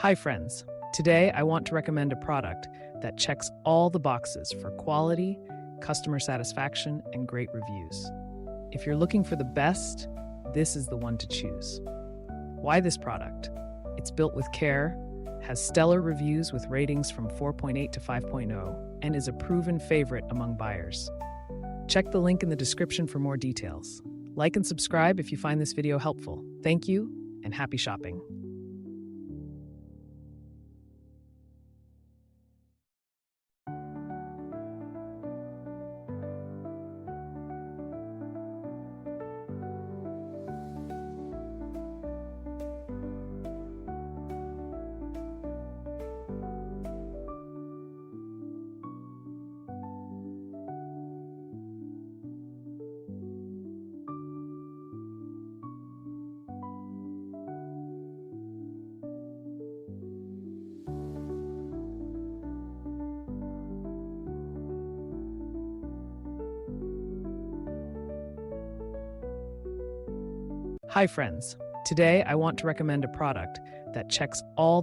Hi, friends. Today, I want to recommend a product that checks all the boxes for quality, customer satisfaction, and great reviews. If you're looking for the best, this is the one to choose. Why this product? It's built with care, has stellar reviews with ratings from 4.8 to 5.0, and is a proven favorite among buyers. Check the link in the description for more details. Like and subscribe if you find this video helpful. Thank you, and happy shopping. Hi, friends. Today, I want to recommend a product that checks all